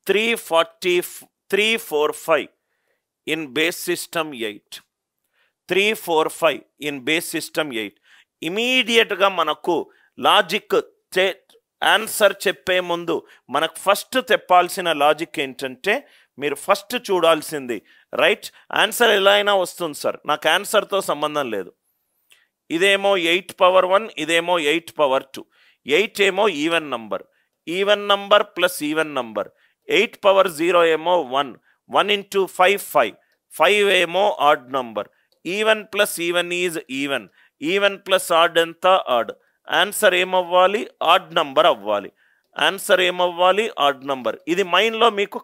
345 in base system 8. 345 in base system 8. ఇమీడియట్గా మనకు logic answer చెప్పే ముందు మనకు ఫస్ట్ తెప్పాల్సిన లాజిక్ ఏంటంటే, మీరు ఫస్ట్ చూడాల్సింది రైట్ ఆన్సర్ ఎలా అయినా వస్తుంది సార్, నాకు ఆన్సర్తో సంబంధం లేదు. ఇదేమో 8 పవర్ 1, ఇదేమో 8 పవర్ 2. 8 ఏమో even number plus even number. 8 power 0 ఏమో 1. 1 ఇంటూ 5 5. 5 ఏమో odd number. Even plus even is even. Even plus odd ఎంత ఆడ్. ఆన్సర్ ఏమవ్వాలి? ఆడ్ నంబర్ అవ్వాలి. ఆన్సర్ ఏమవ్వాలి? Odd number. ఇది మైండ్లో మీకు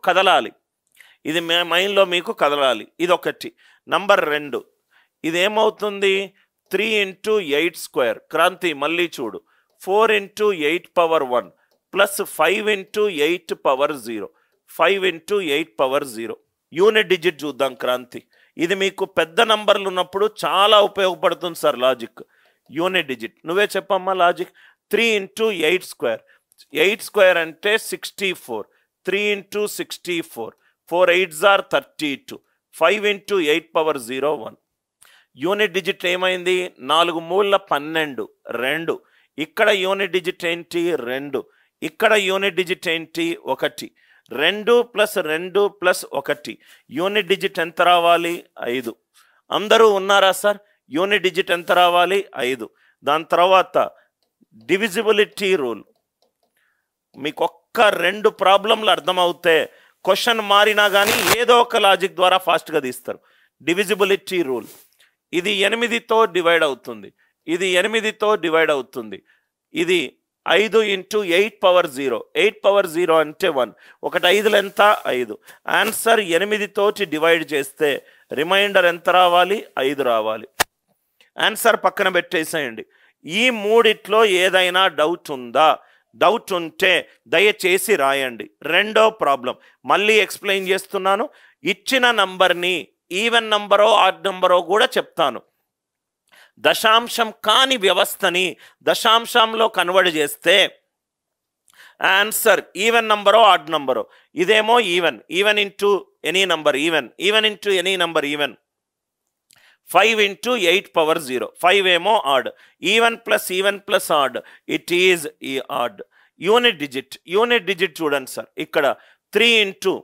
కదలాలి, ఇది ఒకటి. నంబర్ 2 ఇదేమవుతుంది? 3 ఇంటూ 8 స్క్వేర్. క్రాంతి మళ్ళీ చూడు. 4 into 8 power 1 plus 5 into 8 power 0. 5 into 8 power 0. Unit digit చూద్దాం క్రాంతి. ఇది మీకు పెద్ద నంబర్లు ఉన్నప్పుడు చాలా ఉపయోగపడుతుంది సార్ లాజిక్. యూనిట్ డిజిట్ నువ్వే చెప్పమ్మా లాజిక్. 3 into 8 square. 8 స్క్వేర్ అంటే 64. 3 into 64. 4 8s are 32. 5 into 8 power 0 1. Unit digit ఏమైంది? 4 మూల 12 2. ఇక్కడ యూనిట్ డిజిట్ ఏంటి? 2. ఇక్కడ యూనిట్ డిజిట్ ఏంటి? 1. 2 ప్లస్ 2 ప్లస్ 1. యూనిట్ డిజిట్ ఎంత రావాలి? 5. అందరూ ఉన్నారా సార్? యూనిట్ డిజిట్ ఎంత రావాలి? 5. దాని తర్వాత డివిజిబిలిటీ రూల్. మీకు ఒక్క 2 ప్రాబ్లంలు అర్థమవుతే క్వశ్చన్ మారినా కానీ ఏదో ఒక లాజిక్ ద్వారా ఫాస్ట్గా తీస్తారు. Divisibility rule. ఇది 8తో డివైడ్ అవుతుంది, ఇది 8తో డివైడ్ అవుతుంది. ఇది 5 ఇంటూ 8 పవర్ 0. 8 పవర్ 0 అంటే 1. 1 5లు ఎంత? 5. ఆన్సర్ 8తోటి డివైడ్ చేస్తే రిమైండర్ ఎంత రావాలి? 5 రావాలి. ఆన్సర్ పక్కన పెట్టేసేయండి. ఈ మూడిట్లో ఏదైనా డౌట్ ఉందా? డౌట్ ఉంటే దయచేసి రాయండి. రెండో ప్రాబ్లం మళ్ళీ ఎక్స్ప్లెయిన్ చేస్తున్నాను. ఇచ్చిన నంబర్ని ఈవెన్ నంబరో ఆడ్ నంబరో కూడా చెప్తాను. దశాంశం కాని వ్యవస్థని దశాంశంలో కన్వర్ట్ చేస్తే ఆన్సర్ ఈవెన్ నంబరో ఆడ్ నంబరో. ఇదేమో even into any number even into any number even. 5 into 8 power 0. 5 ఏమో odd. Even plus odd, it is ఈ ఆడ్. యూనిట్ డిజిట్ చూడండి సార్. ఇక్కడ 3 into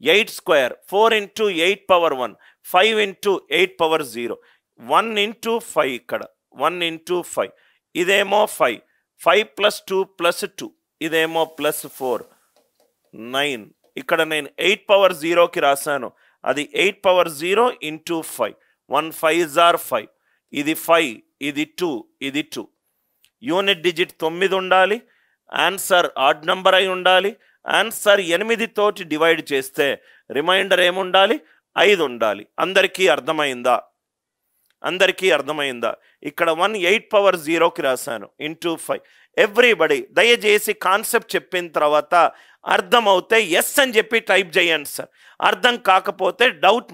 8 square. 4 into 8 power 1. 5 into 8 power 0. 1 into 5. ఇక్కడ 1 into 5. ఇదేమో 5. 5 plus 2 plus 2. ఇదేమో plus 4 9. ఇక్కడ నేను 8 power 0కి రాశాను, అది 8 పవర్ 0 ఇంటూ 5. 1 5s are 5. ఇది 5, ఇది 2, ఇది 2. యూనిట్ డిజిట్ 9 ఉండాలి. ఆన్సర్ ఆడ్ నంబర్ అయి ఉండాలి. ఆన్సర్ 8తోటి డివైడ్ చేస్తే రిమైండర్ ఏముండాలి? 5 ఉండాలి. అందరికీ అర్థమైందా? ఇక్కడ 1 8 పవర్ 0కి రాశాను ఇంటూ 5. ఎవ్రీబడి దయచేసి కాన్సెప్ట్ చెప్పిన తర్వాత అర్థమవుతే ఎస్ అని చెప్పి టైప్ చేయండి సార్. అర్థం కాకపోతే డౌట్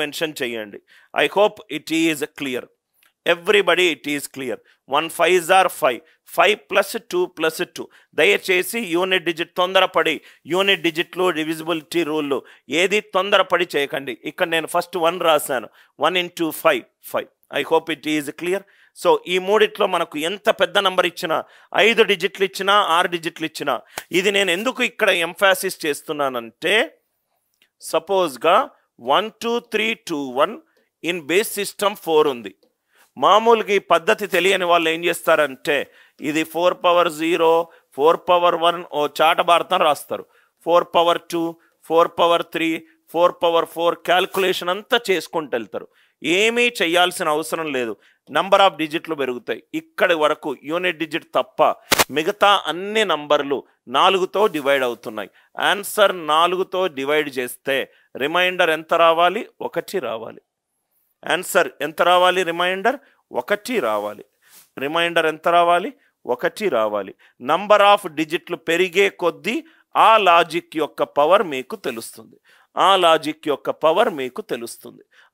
మెన్షన్ చేయండి. I hope it is clear. Everybody it is clear. 1 5s are 5. 5 plus 2 plus 2. దయచేసి యూనిట్ డిజిట్ తొందరపడి యూనిట్ డిజిట్లు డివిజిబిలిటీ రూళ్ళు ఏది తొందరపడి చేయకండి. ఇక్కడ నేను ఫస్ట్ 1 రాశాను. 1 into 5 5. I hope it is clear. So ఈ మూడిట్లో మనకు ఎంత పెద్ద నెంబర్ ఇచ్చినా, 5 డిజిట్లు ఇచ్చినా, 6 డిజిట్లు ఇచ్చినా, ఇది నేను ఎందుకు ఇక్కడ ఎంఫాసిస్ చేస్తున్నానంటే, సపోజ్గా 1 2 3 2 1 ఇన్ బేస్ సిస్టమ్ 4 ఉంది. మామూలుగా ఈ పద్ధతి తెలియని వాళ్ళు ఏం చేస్తారంటే, ఇది 4 పవర్ 0, 4 పవర్ 1 ఓ చాట భారతం రాస్తారు. 4 పవర్ 2, 4 పవర్ 3, 4 పవర్ 4 క్యాల్కులేషన్ అంతా చేసుకుంటూ వెళ్తారు. ఏమీ చేయాల్సిన అవసరం లేదు. నంబర్ ఆఫ్ డిజిట్లు పెరుగుతాయి. ఇక్కడి వరకు యూనిట్ డిజిట్ తప్ప మిగతా అన్ని నంబర్లు 4తో డివైడ్ అవుతున్నాయి. ఆన్సర్ 4తో డివైడ్ చేస్తే రిమైండర్ ఎంత రావాలి? 1 రావాలి. ఆన్సర్ ఎంత రావాలి? రిమైండర్ 1 రావాలి. రిమైండర్ ఎంత రావాలి? 1 రావాలి. నంబర్ ఆఫ్ డిజిట్లు పెరిగే కొద్దీ ఆ లాజిక్ యొక్క పవర్ మీకు తెలుస్తుంది.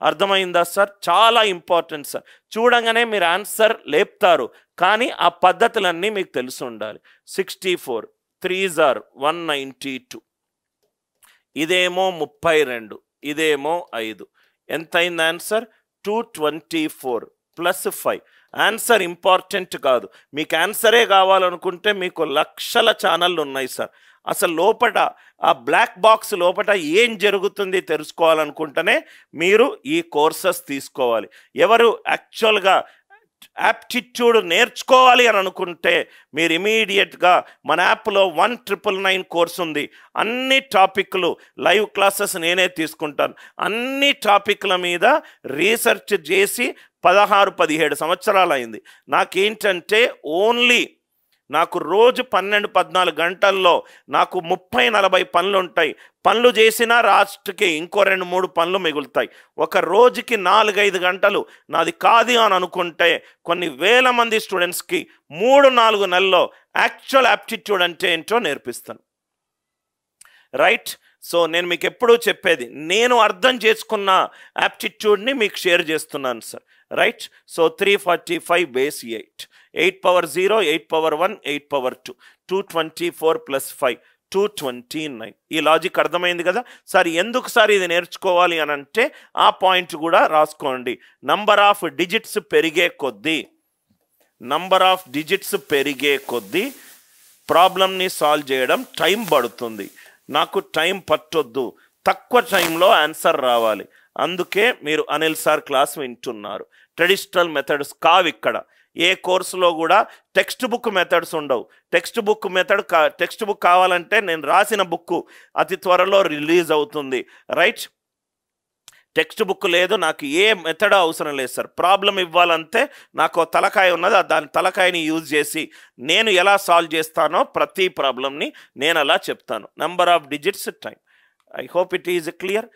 అర్థమైందా సార్? చాలా ఇంపార్టెంట్ సార్. చూడంగానే మీరు ఆన్సర్ లేపుతారు, కానీ ఆ పద్ధతులన్నీ మీకు తెలిసి ఉండాలి. 64 3s are 192, ఇదేమో 32, ఇదేమో 5. ఎంత అయింది ఆన్సర్? 224 ప్లస్ 5. ఆన్సర్ ఇంపార్టెంట్ కాదు. మీకు ఆన్సరే కావాలనుకుంటే మీకు లక్షల ఛానళ్ళు ఉన్నాయి సార్. అసలు లోపల ఆ బ్లాక్ బాక్స్ లోపల ఏం జరుగుతుంది తెలుసుకోవాలనుకుంటేనే మీరు ఈ కోర్సెస్ తీసుకోవాలి. ఎవరు యాక్చువల్గా యాప్టిట్యూడ్ నేర్చుకోవాలి అని అనుకుంటే మీరు ఇమీడియట్గా మన యాప్లో 1999 కోర్స్ ఉంది. అన్ని టాపిక్లు లైవ్ క్లాసెస్ నేనే తీసుకుంటాను. అన్ని టాపిక్ల మీద రీసెర్చ్ చేసి 16-17 సంవత్సరాలు అయింది. నాకేంటంటే ఓన్లీ నాకు రోజు 12-14 గంటల్లో నాకు 30-40 పనులు ఉంటాయి. పనులు చేసినా రాష్ట్రకి ఇంకో 2-3 పనులు మిగులుతాయి. ఒక రోజుకి 4-5 గంటలు నాది కాదు అని అనుకుంటే కొన్ని వేల మంది స్టూడెంట్స్కి 3-4 నెలల్లో యాక్చువల్ యాప్టిట్యూడ్ అంటే ఏంటో నేర్పిస్తాను. రైట్? సో నేను మీకు ఎప్పుడూ చెప్పేది, నేను అర్థం చేసుకున్న యాప్టిట్యూడ్ని మీకు షేర్ చేస్తున్నాను sir. Right? So 345 base 8, 8 power 0, 8 power 1, 8 power 2, 224 plus 5, 229. ఈ లాజిక్ అర్థమైంది కదా సార్? ఎందుకు సార్ ఇది నేర్చుకోవాలి అని అంటే ఆ పాయింట్ కూడా రాసుకోండి. నంబర్ ఆఫ్ డిజిట్స్ పెరిగే కొద్దీ ప్రాబ్లమ్ని సాల్వ్ చేయడం టైం పడుతుంది. నాకు టైం పట్టొద్దు, తక్కువ టైంలో ఆన్సర్ రావాలి. అందుకే మీరు అనిల్ సార్ క్లాస్ వింటున్నారు. ట్రెడిషనల్ మెథడ్స్ కావు ఇక్కడ. ఏ కోర్సులో కూడా టెక్స్ట్ బుక్ మెథడ్స్ ఉండవు. టెక్స్ట్ బుక్ కావాలంటే నేను రాసిన బుక్ అతి త్వరలో రిలీజ్ అవుతుంది. రైట్? టెక్స్ట్ బుక్ లేదు, నాకు ఏ మెథడ్ అవసరం లేదు సార్. ప్రాబ్లం ఇవ్వాలంటే నాకు తలకాయ ఉన్నది, దాని తలకాయని యూజ్ చేసి నేను ఎలా సాల్వ్ చేస్తానో ప్రతి ప్రాబ్లంని నేను అలా చెప్తాను. Number of digits, time. I hope it is clear.